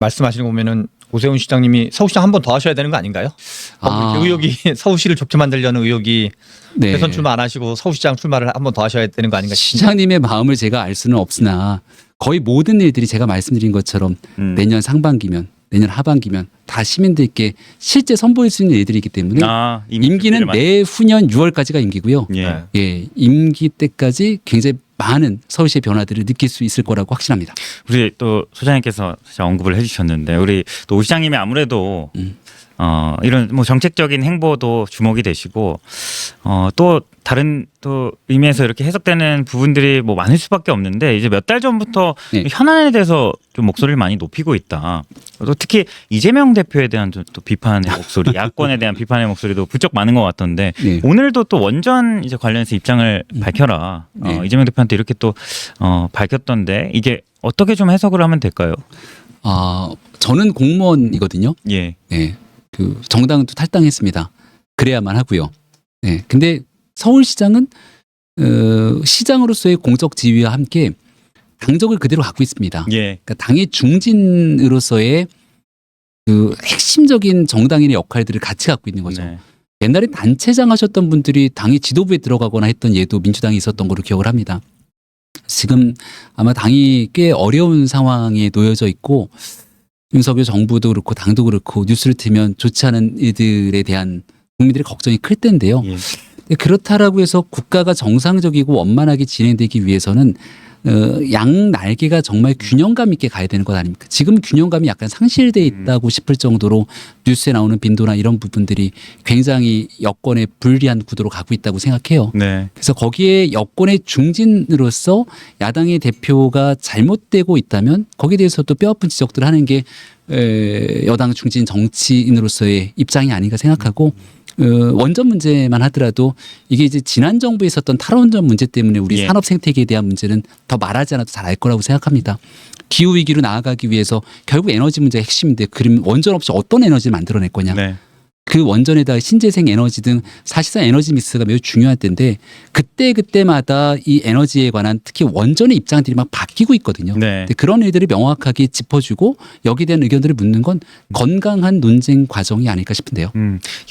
말씀하시는 거 보면은 오세훈 시장님이 서울시장 한 번 더 하셔야 되는 거 아닌가요? 의혹이 서울시를 좋게 만들려는 의혹이 네. 대선 출마 안 하시고 서울시장 출마를 한 번 더 하셔야 되는 거 아닌가 싶습니다. 시장님의 마음을 제가 알 수는 없으나 거의 모든 일들이 제가 말씀드린 것처럼 내년 상반기면 내년 하반기면 다 시민들께 실제 선보일 수 있는 일들이기 때문에 임기는 내후년 6월까지가 임기고요. 예, 임기 때까지 굉장히 많은 서울시의 변화들을 느낄 수 있을 거라고 확신합니다. 우리 또 소장님께서 사실 언급을 해주셨는데 우리 또 오 시장님이 아무래도 이런 뭐 정책적인 행보도 주목이 되시고 또 다른 또 의미에서 이렇게 해석되는 부분들이 뭐 많을 수밖에 없는데 이제 몇 달 전부터 현안에 대해서 좀 목소리를 많이 높이고 있다. 또 특히 이재명 대표에 대한 또 비판의 목소리, 야권에 대한 비판의 목소리도 부쩍 많은 것 같던데 오늘도 또 원전 이제 관련해서 입장을 밝혀라. 이재명 대표한테 이렇게 또 밝혔던데 이게 어떻게 좀 해석을 하면 될까요? 저는 공무원이거든요. 예. 네. 그 정당은 또 탈당했습니다. 그래야만 하고요. 네. 근데 서울시장은 시장으로서의 공적 지위와 함께 당적을 그대로 갖고 있습니다. 예. 그러니까 당의 중진으로서의 그 핵심적인 정당인의 역할들을 같이 갖고 있는 거죠. 네. 옛날에 단체장 하셨던 분들이 당의 지도부에 들어가거나 했던 예도 민주당이 있었던 걸로 기억을 합니다. 지금 아마 당이 꽤 어려운 상황에 놓여져 있고 윤석열 정부도 그렇고 당도 그렇고 뉴스를 틀면 좋지 않은 일들에 대한 국민들의 걱정이 클 텐데요. 그렇다라고 해서 국가가 정상적이고 원만하게 진행되기 위해서는 양 날개가 정말 균형감 있게 가야 되는 것 아닙니까? 지금 균형감이 약간 상실돼 있다고 싶을 정도로 뉴스에 나오는 빈도나 이런 부분들이 굉장히 여권에 불리한 구도로 가고 있다고 생각해요. 네. 그래서 거기에 여권의 중진으로서 야당의 대표가 잘못되고 있다면 거기에 대해서 또 뼈아픈 지적들을 하는 게 여당 중진 정치인으로서의 입장이 아닌가 생각하고 원전 문제만 하더라도 이게 이제 지난 정부에 있었던 탈원전 문제 때문에 우리 산업 생태계에 대한 문제는 더 말하지 않아도 잘 알 거라고 생각합니다. 기후 위기로 나아가기 위해서 결국 에너지 문제가 핵심인데 그럼 원전 없이 어떤 에너지를 만들어낼 거냐. 네. 그 원전에다가 신재생 에너지 등 사실상 에너지 믹스가 매우 중요할 텐데 그때마다 이 에너지에 관한 특히 원전의 입장들이 막 바뀌고 있거든요. 네. 근데 그런 일들을 명확하게 짚어주고 여기에 대한 의견들을 묻는 건 건강한 논쟁 과정이 아닐까 싶은데요.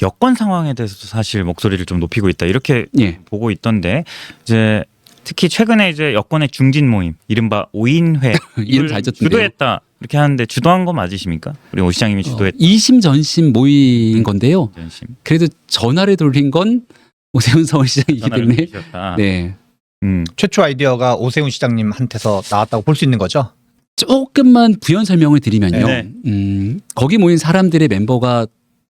여권 상황에 대해서도 사실 목소리를 좀 높이고 있다 이렇게 보고 있던데 이제 특히 최근에 이제 여권의 중진 모임 이른바 5인회 이름 잘 졌던데요. 주도했다 이렇게 하는데 주도한 거 맞으십니까? 우리 오 시장님이 주도했다. 이심 전심 모인 건데요. 전심. 그래도 전화를 돌린 건 오세훈 서울시장이기 때문에 네. 최초 아이디어가 오세훈 시장님한테서 나왔다고 볼 수 있는 거죠? 조금만 부연 설명을 드리면요. 네. 거기 모인 사람들의 멤버가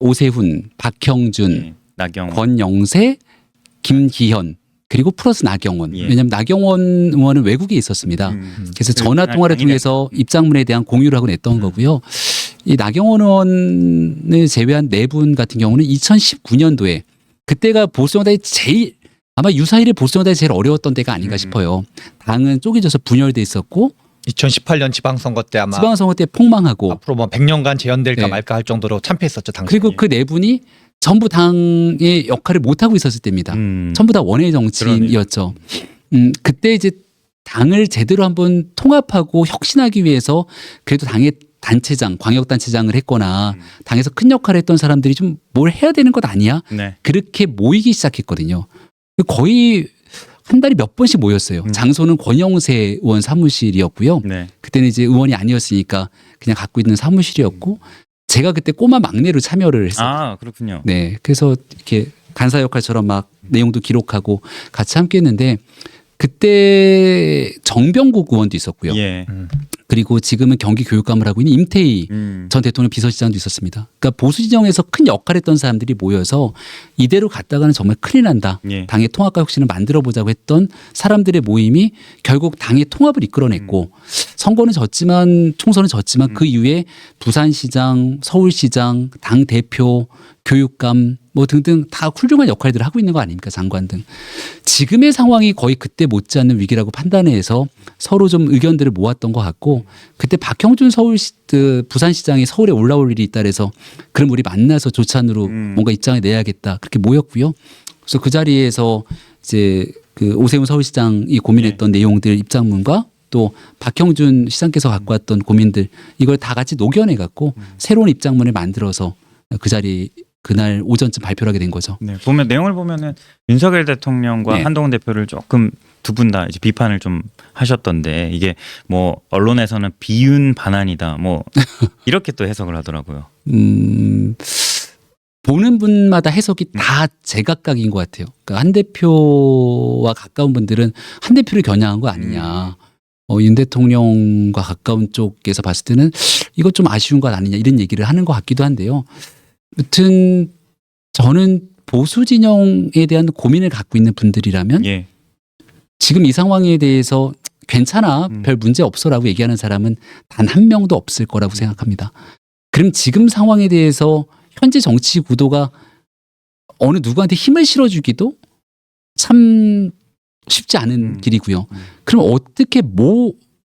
오세훈, 박형준, 나경원, 권영세, 김기현 그리고 플러스 나경원. 왜냐하면 나경원 의원은 외국에 있었습니다. 그래서 전화 통화를 통해서 입장문에 대한 공유를 하고 냈던 거고요. 이 나경원 의원을 제외한 네 분 같은 경우는 2019년도에 그때가 보수정당이 제일 아마 유사일에 보수정당이 제일 어려웠던 때가 아닌가 싶어요. 당은 쪼개져서 분열돼 있었고 2018년 지방선거 때 아마 지방선거 때 폭망하고 앞으로 뭐 100년간 재연될까 말까 할 정도로 참패했었죠. 당시에. 그리고 그 네 분이 전부 당의 역할을 못하고 있었을 때입니다. 전부 다 원외 정치인이었죠. 그때 이제 당을 제대로 한번 통합하고 혁신하기 위해서 그래도 당의 단체장, 광역단체장을 했거나 당에서 큰 역할을 했던 사람들이 좀 뭘 해야 되는 것 아니야? 네. 그렇게 모이기 시작했거든요. 거의 한 달에 몇 번씩 모였어요. 장소는 권영세 의원 사무실이었고요. 네. 그때는 이제 의원이 아니었으니까 그냥 갖고 있는 사무실이었고 제가 그때 꼬마 막내로 참여를 했어요. 아, 그렇군요. 네. 그래서 이렇게 간사 역할처럼 막 내용도 기록하고 같이 함께 했는데 그때 정병국 의원도 있었고요. 그리고 지금은 경기교육감을 하고 있는 임태희 전 대통령 비서실장도 있었습니다. 그러니까 보수 진영에서 큰 역할을 했던 사람들이 모여서 이대로 갔다가는 정말 큰일 난다. 당의 통합과 혁신을 만들어보자고 했던 사람들의 모임이 결국 당의 통합을 이끌어냈고 선거는 졌지만 총선은 졌지만 그 이후에 부산시장, 서울시장, 당대표, 교육감 뭐 등등 다 훌륭한 역할들을 하고 있는 거 아닙니까? 장관 등. 지금의 상황이 거의 그때 못지않는 위기라고 판단해서 서로 좀 의견들을 모았던 것 같고 그때 박형준 부산시장이 서울에 올라올 일이 있다 그래서 그럼 우리 만나서 조찬으로 뭔가 입장을 내야겠다 그렇게 모였고요. 그래서 그 자리에서 이제 그 오세훈 서울시장이 고민했던 내용들 입장문과 또 박형준 시장께서 갖고 왔던 고민들 이걸 다 같이 녹여내 갖고 새로운 입장문을 만들어서 그 자리 그날 오전쯤 발표를 하게 된 거죠. 네, 보면 내용을 보면은 윤석열 대통령과 네. 한동훈 대표를 조금 두 분 다 이제 비판을 좀 하셨던데 이게 뭐 언론에서는 비윤 반환이다 뭐 이렇게 또 해석을 하더라고요. 보는 분마다 해석이 다 제각각인 것 같아요. 그러니까 한 대표와 가까운 분들은 한 대표를 겨냥한 거 아니냐. 윤 대통령과 가까운 쪽에서 봤을 때는 이거 좀 아쉬운 것 아니냐 이런 얘기를 하는 것 같기도 한데요. 아무튼 저는 보수 진영에 대한 고민을 갖고 있는 분들이라면 예. 지금 이 상황에 대해서 괜찮아 별 문제 없어라고 얘기하는 사람은 단 한 명도 없을 거라고 생각합니다. 그럼 지금 상황에 대해서 현재 정치 구도가 어느 누구한테 힘을 실어주기도 참 쉽지 않은 길이고요. 그럼 어떻게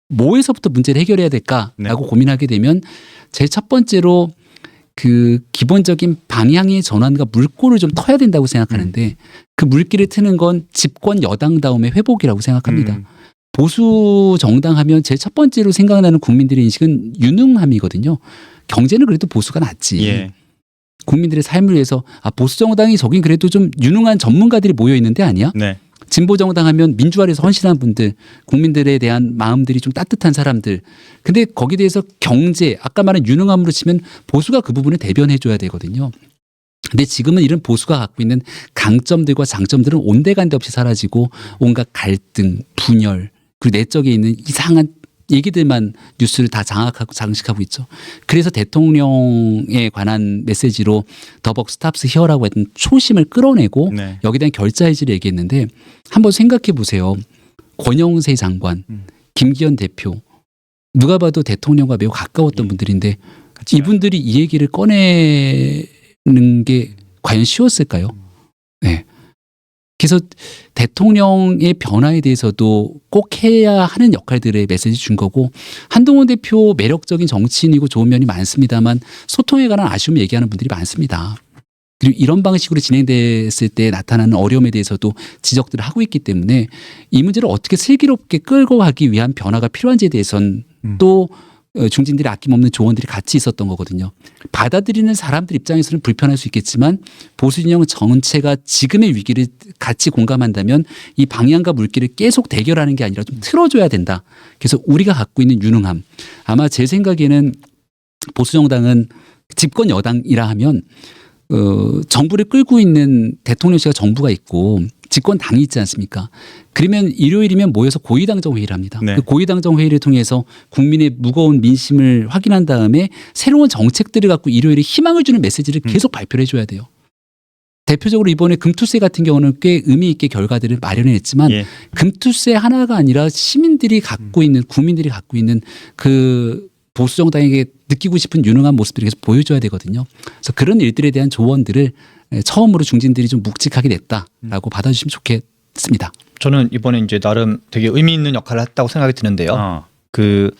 뭐에서부터 문제를 해결해야 될까라고 네. 고민하게 되면 제일 첫 번째로 그 기본적인 방향의 전환과 물꼬를 좀 터야 된다고 생각하는데 그 물길을 트는 건 집권 여당다움의 회복이라고 생각합니다. 보수 정당 하면 제일 첫 번째로 생각나는 국민들의 인식은 유능함이거든요. 경제는 그래도 보수가 낫지. 예. 국민들의 삶을 위해서 보수 정당이 저긴 그래도 좀 유능한 전문가들이 모여 있는데 아니야? 네. 진보 정당 하면 민주화에서 헌신한 분들, 국민들에 대한 마음들이 좀 따뜻한 사람들. 근데 거기에 대해서 경제, 아까 말한 유능함으로 치면 보수가 그 부분을 대변해 줘야 되거든요. 근데 지금은 이런 보수가 갖고 있는 강점들과 장점들은 온데간데 없이 사라지고 온갖 갈등, 분열, 그리고 내적에 있는 이상한 얘기들만 뉴스를 다 장식하고 있죠. 그래서 대통령에 관한 메시지로 더벅 스탑스 히어라고 했던 초심을 끌어내고 네. 여기에 대한 결자해지를 얘기했는데 한번 생각해 보세요. 권영세 장관, 김기현 대표 누가 봐도 대통령과 매우 가까웠던 분들인데 그쵸. 이분들이 이 얘기를 꺼내는 게 과연 쉬웠을까요? 네. 그래서 대통령의 변화에 대해서도 꼭 해야 하는 역할들의 메시지 준 거고 한동훈 대표 매력적인 정치인이고 좋은 면이 많습니다만 소통에 관한 아쉬움을 얘기하는 분들이 많습니다. 그리고 이런 방식으로 진행됐을 때 나타나는 어려움에 대해서도 지적들을 하고 있기 때문에 이 문제를 어떻게 슬기롭게 끌고 가기 위한 변화가 필요한지에 대해서는 또 중진들이 아낌없는 조언들이 같이 있었던 거거든요. 받아들이는 사람들 입장에서는 불편할 수 있겠지만 보수 진영 전체가 지금의 위기를 같이 공감한다면 이 방향과 물길을 계속 대결하는 게 아니라 좀 틀어줘야 된다. 그래서 우리가 갖고 있는 유능함. 아마 제 생각에는 보수 정당은 집권 여당이라 하면 정부를 끌고 있는 대통령실과 정부가 있고 집권 당이 있지 않습니까? 그러면 일요일이면 모여서 고위당정 회의를 합니다. 네. 그 고위당정 회의를 통해서 국민의 무거운 민심을 확인한 다음에 새로운 정책들을 갖고 일요일에 희망을 주는 메시지를 계속 발표를 해줘야 돼요. 대표적으로 이번에 금투세 같은 경우는 꽤 의미 있게 결과들을 마련했지만 예. 금투세 하나가 아니라 시민들이 갖고 있는 국민들이 갖고 있는 그 보수 정당에게 느끼고 싶은 유능한 모습들을 계속 보여줘야 되거든요. 그래서 그런 일들에 대한 조언들을 처음으로 중진들이 좀 묵직하게 냈다라고 받아주시면 좋겠습니다. 저는 이번에 이제 나름 되게 의미 있는 역할을 했다고 생각이 드는데요. 그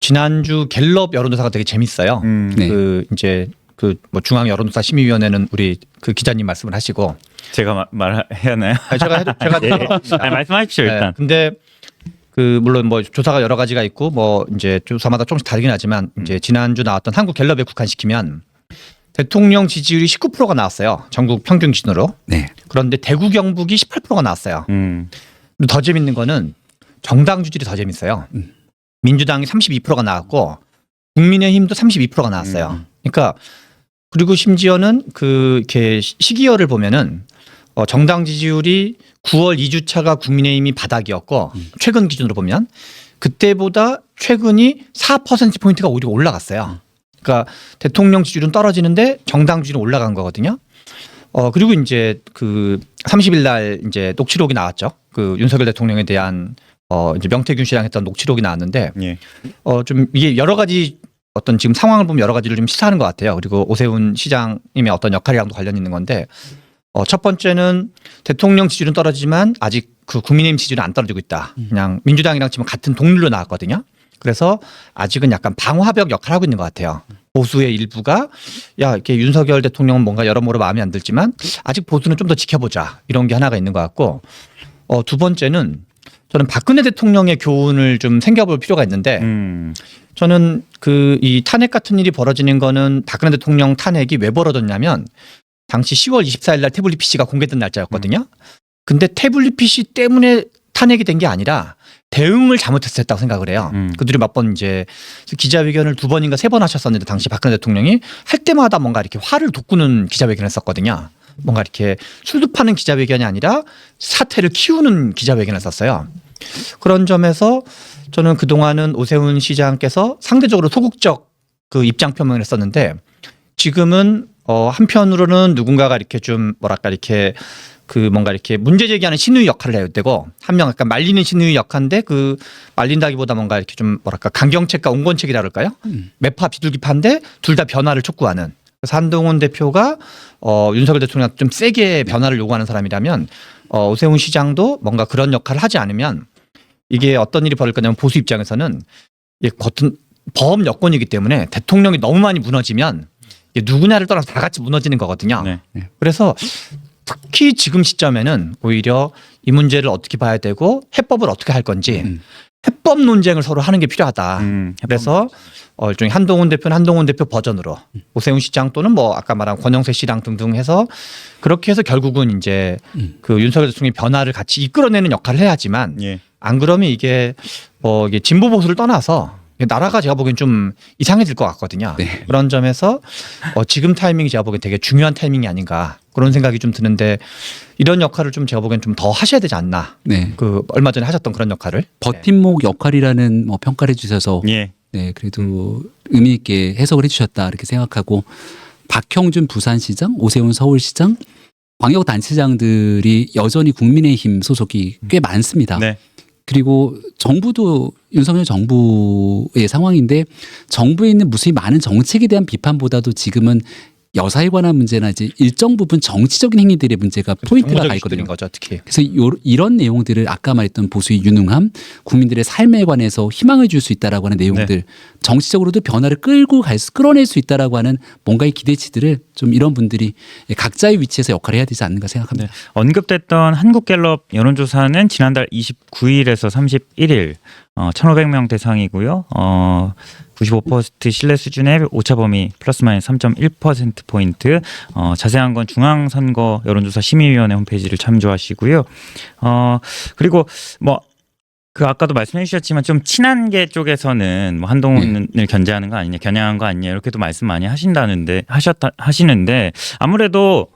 지난주 갤럽 여론조사가 되게 재밌어요. 네. 그 이제 그 뭐 중앙 여론조사 심의위원회는 우리 그 기자님 말씀을 하시고 제가 말해야 하나요? 아니, 제가 예. 아니, 말씀하십시오 일단. 근데 그 물론 뭐 조사가 여러 가지가 있고 뭐 이제 조사마다 조금씩 다르긴 하지만 이제 지난주 나왔던 한국 갤럽에 국한시키면 대통령 지지율이 19%가 나왔어요. 전국 평균 기준으로. 네. 그런데 대구 경북이 18%가 나왔어요. 음. 그리고 더 재밌는 거는 정당 주질이 더 재밌어요. 민주당이 32%가 나왔고 국민의힘도 32%가 나왔어요. 그러니까 그리고 심지어는 그 이렇게 시기열을 보면은 정당 지지율이 9월 2주차가 국민의힘이 바닥이었고 최근 기준으로 보면 그때보다 최근이 4%포인트가 오히려 올라갔어요. 그러니까 대통령 지지율은 떨어지는데 정당 지지율은 올라간 거거든요. 그리고 이제 그 30일 날 이제 녹취록이 나왔죠. 그 윤석열 대통령에 대한 이제 명태균 씨랑 했던 녹취록이 나왔는데 예. 좀 이게 여러 가지 어떤 지금 상황을 보면 여러 가지를 좀 시사하는 것 같아요. 그리고 오세훈 시장님의 어떤 역할이랑도 관련 있는 건데 첫 번째는 대통령 지지율은 떨어지지만 아직 그 국민의힘 지지율은 안 떨어지고 있다. 그냥 민주당이랑 지금 같은 동률로 나왔거든요. 그래서 아직은 약간 방화벽 역할을 하고 있는 것 같아요. 보수의 일부가 야 이렇게 윤석열 대통령은 뭔가 여러모로 마음에 안 들지만 아직 보수는 좀 더 지켜보자 이런 게 하나가 있는 것 같고 두 번째는 저는 박근혜 대통령의 교훈을 좀 생각해볼 필요가 있는데 저는 그 이 탄핵 같은 일이 벌어지는 거는 박근혜 대통령 탄핵이 왜 벌어졌냐면 당시 10월 24일 날 태블릿 PC가 공개된 날짜였거든요. 근데 태블릿 PC 때문에 탄핵이 된 게 아니라 대응을 잘못했다고 생각을 해요. 그들이 몇 번 이제 기자회견을 2번인가 3번 하셨었는데 당시 박근혜 대통령이 할 때마다 뭔가 이렇게 화를 돋구는 기자회견을 했었거든요. 뭔가 이렇게 술도 파는 기자회견이 아니라 사태를 키우는 기자회견을 했었어요. 그런 점에서 저는 그동안은 오세훈 시장께서 상대적으로 소극적 그 입장 표명을 했었는데 지금은 한편으로는 누군가가 이렇게 좀 뭐랄까 이렇게 그 뭔가 이렇게 문제 제기하는 신우의 역할을 해야 되고 한 명 약간 말리는 신우의 역할인데 그 말린다기보다 뭔가 이렇게 좀 뭐랄까 강경책과 온건책이라 그럴까요? 매파 비둘기파인데 둘 다 변화를 촉구하는. 그래서 한동훈 대표가 윤석열 대통령한테 좀 세게 변화를 요구하는 사람이라면 오세훈 시장도 뭔가 그런 역할을 하지 않으면 이게 어떤 일이 벌어질 거냐면 보수 입장에서는 이게 겉은 범 여권이기 때문에 대통령이 너무 많이 무너지면 이게 누구냐를 떠나서 다 같이 무너지는 거거든요. 네. 그래서 특히 지금 시점에는 오히려 이 문제를 어떻게 봐야 되고 해법을 어떻게 할 건지 해법 논쟁을 서로 하는 게 필요하다. 그래서 일종의 한동훈 대표는 한동훈 대표 버전으로 오세훈 시장 또는 뭐 아까 말한 권영세 씨랑 등등 해서 그렇게 해서 결국은 이제 그 윤석열 대통령의 변화를 같이 이끌어내는 역할을 해야지만 예. 안 그러면 이게 이게 진보 보수를 떠나서 나라가 제가 보기엔 좀 이상해질 것 같거든요. 네. 그런 점에서 지금 타이밍이 제가 보기엔 되게 중요한 타이밍이 아닌가 그런 생각이 좀 드는데 이런 역할을 좀 제가 보기엔 좀 더 하셔야 되지 않나. 네. 그 얼마 전에 하셨던 그런 역할을. 버팀목 역할이라는 뭐 평가를 해주셔서 예. 네, 그래도 의미 있게 해석을 해주셨다 이렇게 생각하고 박형준 부산시장, 오세훈 서울시장, 광역단체장들이 여전히 국민의힘 소속이 꽤 많습니다. 네. 그리고 정부도 윤석열 정부의 상황인데 정부에 있는 무수히 많은 정책에 대한 비판보다도 지금은 여사에 관한 문제나 이제 일정 부분 정치적인 행위들의 문제가 포인트가 가 있거든요. 거죠, 특히. 그래서 이런 내용들을 아까 말했던 보수의 유능함, 국민들의 삶에 관해서 희망을 줄 수 있다라고 하는 내용들, 네. 정치적으로도 변화를 끌어낼 수 있다라고 하는 뭔가의 기대치들을 좀 이런 분들이 각자의 위치에서 역할을 해야 되지 않는가 생각합니다. 네. 언급됐던 한국갤럽 여론조사는 지난달 29일에서 31일 1,500명 대상이고요. 95% 신뢰 수준의 오차 범위 플러스 마이너스 3.1%포인트. 자세한 건 중앙선거 여론조사 심의위원회 홈페이지를 참조하시고요. 그리고 뭐 그 아까도 말씀해 주셨지만 좀 친한계 쪽에서는 뭐 한동훈을 견제하는 거 아니냐, 겨냥한 거 아니냐 이렇게도 말씀 많이 하시는데 아무래도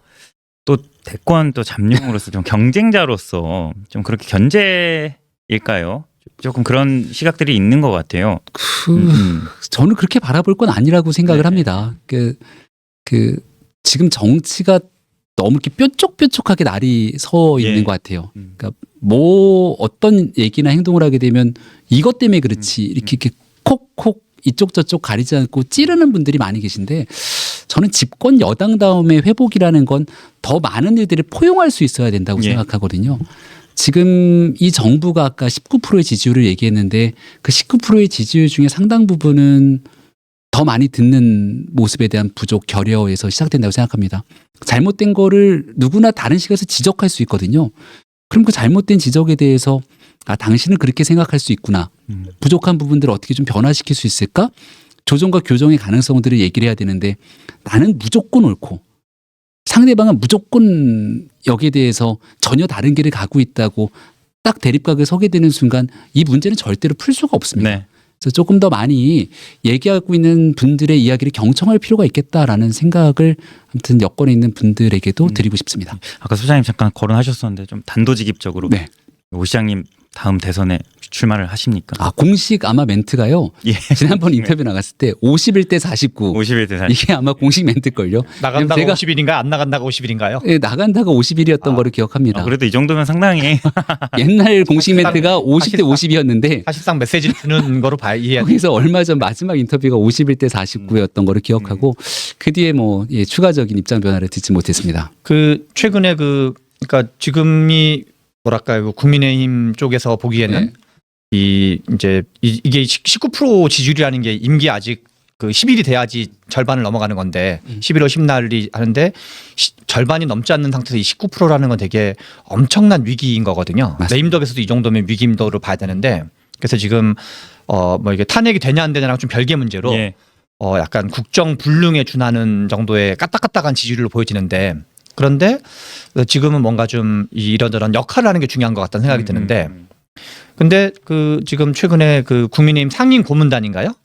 또 대권 또 잠룡으로서 좀 경쟁자로서 좀 그렇게 견제일까요? 조금 그런 시각들이 있는 것 같아요. 저는 그렇게 바라볼 건 아니라고 생각을 네. 합니다. 지금 정치가 너무 이렇게 뾰족뾰족하게 날이 서 있는 예. 것 같아요. 그러니까 뭐 어떤 얘기나 행동을 하게 되면 이것 때문에 그렇지 이렇게 콕콕 이쪽 저쪽 가리지 않고 찌르는 분들이 많이 계신데 저는 집권 여당 다음에 회복이라는 건 더 많은 일들을 포용할 수 있어야 된다고 예. 생각하거든요. 지금 이 정부가 아까 19%의 지지율을 얘기했는데 그 19%의 지지율 중에 상당 부분은 더 많이 듣는 모습에 대한 부족, 결여에서 시작된다고 생각합니다. 잘못된 거를 누구나 다른 시각에서 지적할 수 있거든요. 그럼 그 잘못된 지적에 대해서 당신은 그렇게 생각할 수 있구나. 부족한 부분들을 어떻게 좀 변화시킬 수 있을까? 조정과 교정의 가능성들을 얘기를 해야 되는데 나는 무조건 옳고 상대방은 무조건 여기에 대해서 전혀 다른 길을 가고 있다고 딱 대립각을 서게 되는 순간 이 문제는 절대로 풀 수가 없습니다. 네. 그래서 조금 더 많이 얘기하고 있는 분들의 이야기를 경청할 필요가 있겠다라는 생각을 아무튼 여권에 있는 분들에게도 드리고 싶습니다. 아까 소장님 잠깐 거론하셨었는데 좀 단도직입적으로 네. 오 시장님 다음 대선에 출마를 하십니까? 공식 아마 멘트가요. 예. 지난번 인터뷰 나갔을 때 51대 49. 51대 40. 이게 아마 공식 멘트걸요. 나간다가 제가 50일인가 안 나간다가 50일인가요? 예, 나간다가 50일이었던 거를 기억합니다. 그래도 이 정도면 상당히 옛날 공식 멘트가 50대 50이었는데 사실상 메시지를 주는 거로 이해해야 돼. 거기서 얼마 전 마지막 인터뷰가 51대 49였던 거를 기억하고 그 뒤에 뭐 추가적인 입장 변화를 듣지 못했습니다. 그 최근에 그러니까 지금이 뭐랄까요 국민의힘 쪽에서 보기에는 네. 이게 19% 지지율이라는 게 임기 아직 그 10일이 돼야지 절반을 넘어가는 건데 11월 10날이 하는데 절반이 넘지 않는 상태에서 29%라는 건 되게 엄청난 위기인 거거든요. 맞습니다. 레임덕에서도 이 정도면 위기임도로 봐야 되는데 그래서 지금 뭐 이게 탄핵이 되냐 안 되냐랑 좀 별개 문제로 예. 약간 국정 불능에 준하는 정도의 까딱까딱한 지지율로 보여지는데 그런데 지금은 뭔가 좀 이런저런 역할을 하는 게 중요한 것 같다는 생각이 드는데 근데 그 지금 최근에 그 국민의힘 상임 고문단인가요?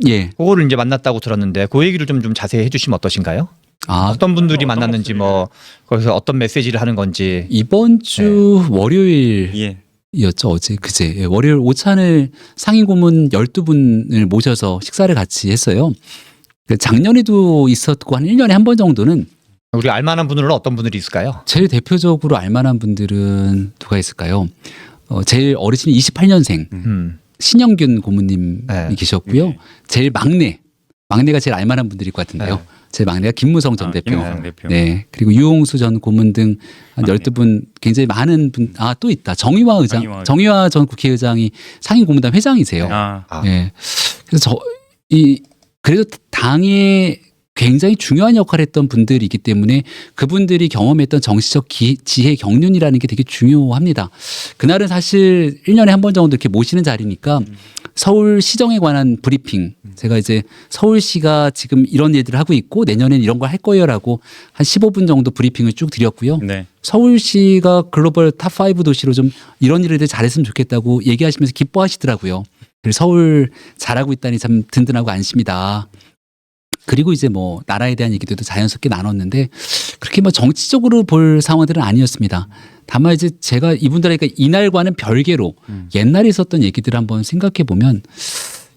예. 그거를 이제 만났다고 들었는데 그 얘기를 좀 자세히 해주시면 어떠신가요? 아, 어떤 분들이 어떤 만났는지 목소리를? 뭐 거기서 어떤 메시지를 하는 건지. 이번 주 월요일 예. 이었죠. 어제 그제 예, 월요일 오찬을 상임 고문 12분을 모셔서 식사를 같이 했어요. 그 작년에도 있었고 한 1년에 한 번 정도는 우리 알만한 분들은 어떤 분들이 있을까요? 제일 대표적으로 알만한 분들은 누가 있을까요? 제일 어르신이 28년생 신영균 고문님이 네. 계셨고요. 네. 제일 막내가 제일 알만한 분들일 것 같은데요. 네. 제일 막내가 김무성 전 대표. 김무성 대표. 네. 그리고 유홍수 전 고문 등 한 막내. 12분 굉장히 많은 분. 아, 또 있다. 정의화 의장. 정의화 정의화 전 국회의장이 상임 고문단 회장이세요. 아, 예. 그래서 그래도 당에 굉장히 중요한 역할을 했던 분들이기 때문에 그분들이 경험했던 정치적 지혜 경륜이라는 게 되게 중요합니다. 그날은 사실 1년에 한 번 정도 이렇게 모시는 자리니까 서울시정에 관한 브리핑 제가 이제 서울시가 지금 이런 일들을 하고 있고 내년엔 이런 걸 할 거예요라고 한 15분 정도 브리핑을 쭉 드렸고요. 네. 서울시가 글로벌 탑5 도시로 좀 이런 일을 잘했으면 좋겠다고 얘기하시면서 기뻐하시더라고요. 그래서 서울 잘하고 있다니 참 든든하고 안심이다. 그리고 이제 뭐 나라에 대한 얘기들도 자연스럽게 나눴는데 그렇게 뭐 정치적으로 볼 상황들은 아니었습니다. 다만 이제 제가 이분들에게 이날과는 별개로 옛날에 있었던 얘기들을 한번 생각해 보면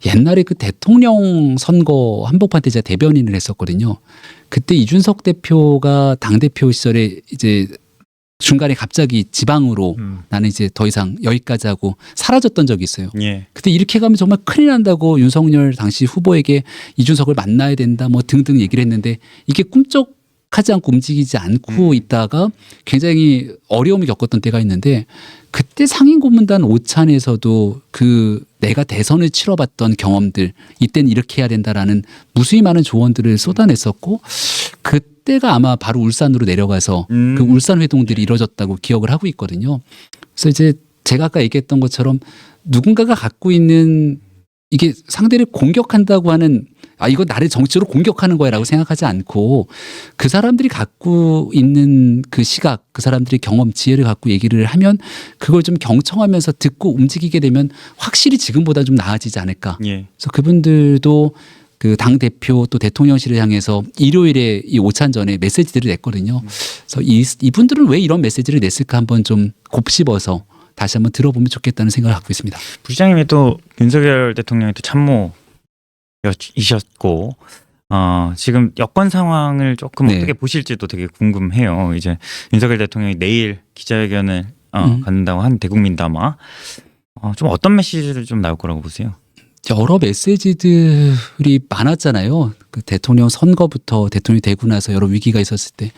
옛날에 그 대통령 선거 한복판 때 제가 대변인을 했었거든요. 그때 이준석 대표가 당대표 시절에 이제 중간에 갑자기 지방으로 나는 이제 더 이상 여기까지 하고 사라졌던 적이 있어요. 예. 그때 이렇게 가면 정말 큰일 난다고 윤석열 당시 후보에게 이준석을 만나야 된다 뭐 등등 얘기를 했는데 이게 꿈쩍하지 않고 움직이지 않고 있다가 굉장히 어려움을 겪었던 때가 있는데 그때 상임고문단 오찬에서도 그 내가 대선을 치러봤던 경험들 이때는 이렇게 해야 된다라는 무수히 많은 조언들을 쏟아냈었고 그때가 아마 바로 울산으로 내려가서 그 울산 회동들이 이루어졌다고 기억을 하고 있거든요. 그래서 이제 제가 아까 얘기했던 것처럼 누군가가 갖고 있는 이게 상대를 공격한다고 하는 이거 나를 정치로 공격하는 거야라고 생각하지 않고 그 사람들이 갖고 있는 그 시각, 그 사람들의 경험, 지혜를 갖고 얘기를 하면 그걸 좀 경청하면서 듣고 움직이게 되면 확실히 지금보다 좀 나아지지 않을까. 예. 그래서 그분들도 그 당 대표 또 대통령실을 향해서 일요일에 이 오찬 전에 메시지들을 냈거든요. 그래서 이분들은 왜 이런 메시지를 냈을까 한번 좀 곱씹어서 다시 한번 들어보면 좋겠다는 생각을 갖고 있습니다. 부시장님이 또 윤석열 대통령의 또 참모이셨고 지금 여권 상황을 조금 네. 어떻게 보실지도 되게 궁금해요. 이제 윤석열 대통령이 내일 기자회견을 갖는다고 한 대국민담화 좀 어떤 메시지를 좀 나올 거라고 보세요? 여러 메시지들이 많았잖아요. 그 대통령 선거부터 대통령이 되고 나서 여러 위기가 있었을 때.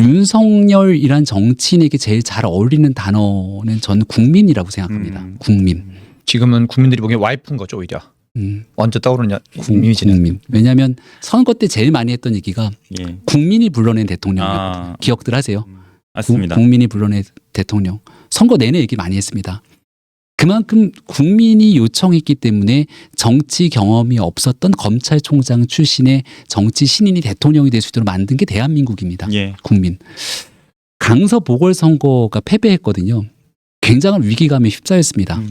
윤석열이란 정치인에게 제일 잘 어울리는 단어는 전 국민이라고 생각합니다. 국민. 지금은 국민들이 보기엔 와이프인 거죠 오히려. 먼저 떠오르는 이미지는. 국민. 왜냐하면 선거 때 제일 많이 했던 얘기가 예. 국민이 불러낸 대통령이었거든요. 기억들 하세요? 맞습니다. 국민이 불러낸 대통령. 선거 내내 얘기 많이 했습니다. 그만큼 국민이 요청했기 때문에 정치 경험이 없었던 검찰총장 출신의 정치 신인이 대통령이 될 수 있도록 만든 게 대한민국입니다. 예. 국민. 강서 보궐선거가 패배했거든요. 굉장한 위기감에 휩싸였습니다.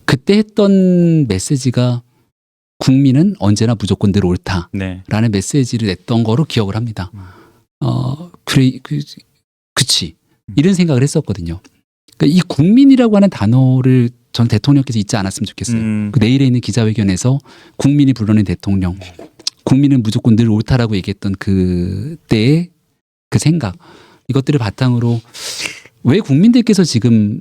그때 했던 메시지가 국민은 언제나 무조건 늘 옳다라는 네. 메시지를 냈던 거로 기억을 합니다. 그래, 그치. 이런 생각을 했었거든요. 그러니까 이 국민이라고 하는 단어를 전 대통령께서 잊지 않았으면 좋겠어요. 그 내일에 있는 기자회견에서 국민이 불러낸 대통령, 국민은 무조건 늘 옳다라고 얘기했던 그때의 그 생각, 이것들을 바탕으로 왜 국민들께서 지금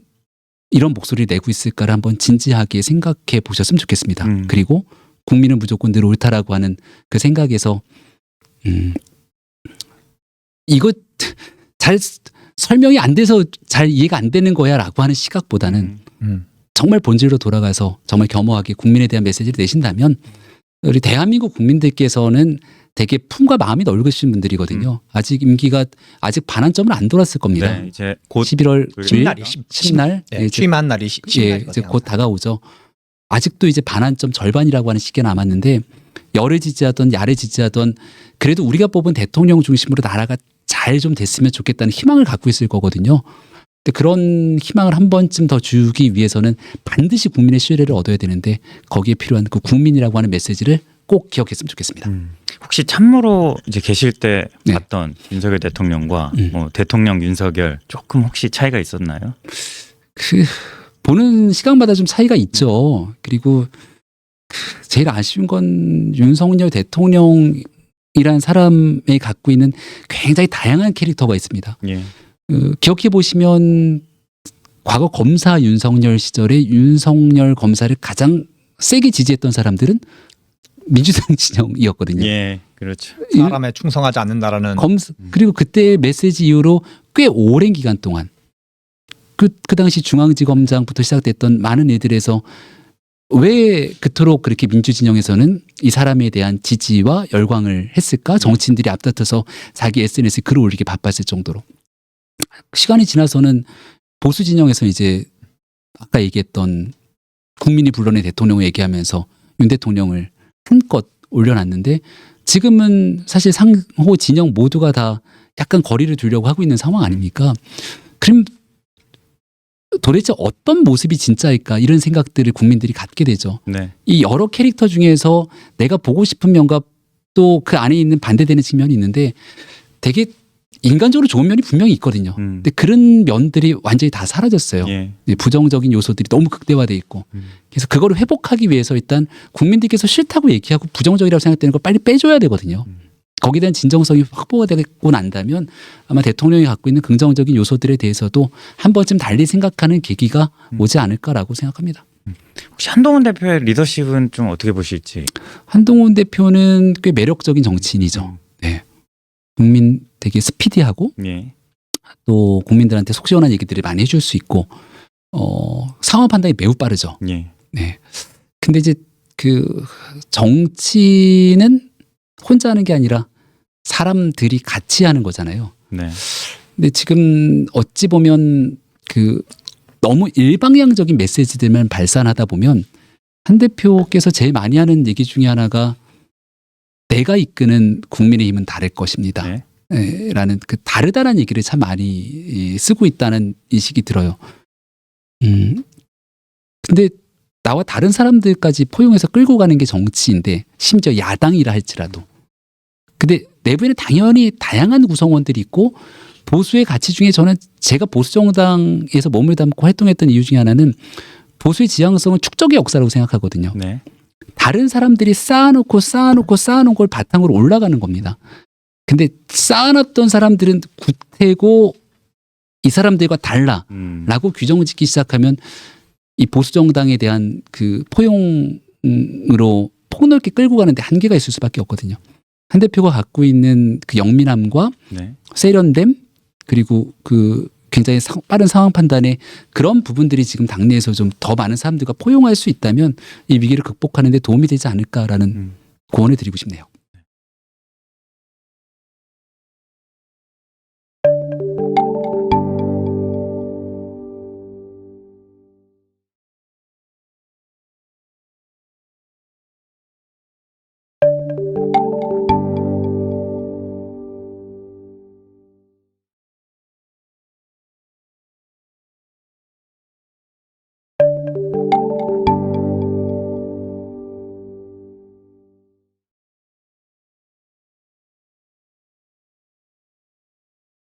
이런 목소리를 내고 있을까를 한번 진지하게 생각해 보셨으면 좋겠습니다. 그리고 국민은 무조건 늘 옳다라고 하는 그 생각에서 이거 잘 설명이 안 돼서 잘 이해가 안 되는 거야라고 하는 시각보다는 정말 본질로 돌아가서 정말 겸허하게 국민에 대한 메시지를 내신다면 우리 대한민국 국민들께서는 되게 품과 마음이 넓으신 분들이거든요. 아직 임기가 아직 반환점을 안 돌았을 겁니다. 네, 이제 곧 11월 날이 10날 네, 취임한 날이 10날이거든요. 이제 곧 다가오죠. 아직도 이제 반환점 절반이라고 하는 시기가 남았는데 열을 지지하던 야를 지지하던 그래도 우리가 뽑은 대통령 중심으로 나라가 잘 좀 됐으면 좋겠다는 희망을 갖고 있을 거거든요. 근데 그런 희망을 한 번쯤 더 주기 위해서는 반드시 국민의 신뢰를 얻어야 되는데 거기에 필요한 그 국민이라고 하는 메시지를 꼭 기억했으면 좋겠습니다. 혹시 참모로 이제 계실 때 네. 봤던 윤석열 대통령과 뭐 대통령 윤석열 조금 혹시 차이가 있었나요? 그 보는 시간마다 좀 차이가 있죠. 그리고 제일 아쉬운 건 윤석열 대통령이란 사람이 갖고 있는 굉장히 다양한 캐릭터가 있습니다. 예. 기억해 보시면 과거 검사 윤석열 시절에 윤석열 검사를 가장 세게 지지했던 사람들은 민주당 진영이었거든요. 예, 그렇죠. 사람에 충성하지 않는다라는 그리고 그때 메시지 이후로 꽤 오랜 기간 동안 그 당시 중앙지검장부터 시작됐던 많은 일들에서 왜 그토록 그렇게 민주진영에서는 이 사람에 대한 지지와 열광을 했을까? 정치인들이 앞다퉈서 자기 SNS에 글을 올리기 바빴을 정도로. 시간이 지나서는 보수 진영에서 이제 아까 얘기했던 국민이 불러낸 대통령을 얘기하면서 윤 대통령을 한껏 올려놨는데 지금은 사실 상호 진영 모두가 다 약간 거리를 두려고 하고 있는 상황 아닙니까? 그럼 도대체 어떤 모습이 진짜일까 이런 생각들을 국민들이 갖게 되죠. 네. 이 여러 캐릭터 중에서 내가 보고 싶은 면과 또 그 안에 있는 반대되는 측면이 있는데 되게 인간적으로 좋은 면이 분명히 있거든요. 근데 그런 면들이 완전히 다 사라졌어요. 예. 부정적인 요소들이 너무 극대화돼 있고 그래서 그거를 회복하기 위해서 일단 국민들께서 싫다고 얘기하고 부정적이라고 생각되는 걸 빨리 빼줘야 되거든요. 거기에 대한 진정성이 확보가 되고 난다면 아마 대통령이 갖고 있는 긍정적인 요소들에 대해서도 한 번쯤 달리 생각하는 계기가 오지 않을까라고 생각합니다. 혹시 한동훈 대표의 리더십은 좀 어떻게 보실지? 한동훈 대표는 꽤 매력적인 정치인이죠. 네. 국민 되게 스피디하고 예. 또 국민들한테 속 시원한 얘기들을 많이 해줄 수 있고 상황 판단이 매우 빠르죠. 예. 네. 근데 이제 그 정치는 혼자 하는 게 아니라 사람들이 같이 하는 거잖아요. 네. 근데 지금 어찌 보면 그 너무 일방향적인 메시지들만 발산하다 보면 한 대표께서 제일 많이 하는 얘기 중에 하나가 내가 이끄는 국민의힘은 다를 것입니다. 네. 네, 라는 그 다르다는 얘기를 참 많이 쓰고 있다는 인식이 들어요. 근데 나와 다른 사람들까지 포용해서 끌고 가는 게 정치인데 심지어 야당이라 할지라도 근데 내부에는 당연히 다양한 구성원들이 있고 보수의 가치 중에 저는 제가 보수 정당에서 몸을 담고 활동했던 이유 중에 하나는 보수의 지향성은 축적의 역사라고 생각하거든요. 네. 다른 사람들이 쌓아놓은 걸 바탕으로 올라가는 겁니다. 근데 쌓아놨던 사람들은 구태고 이 사람들과 달라라고 규정을 짓기 시작하면 이 보수 정당에 대한 그 포용으로 폭넓게 끌고 가는데 한계가 있을 수밖에 없거든요. 한 대표가 갖고 있는 그 영민함과 네. 세련됨 그리고 그 굉장히 빠른 상황 판단에 그런 부분들이 지금 당내에서 좀 더 많은 사람들과 포용할 수 있다면 이 위기를 극복하는 데 도움이 되지 않을까라는 고언을 드리고 싶네요.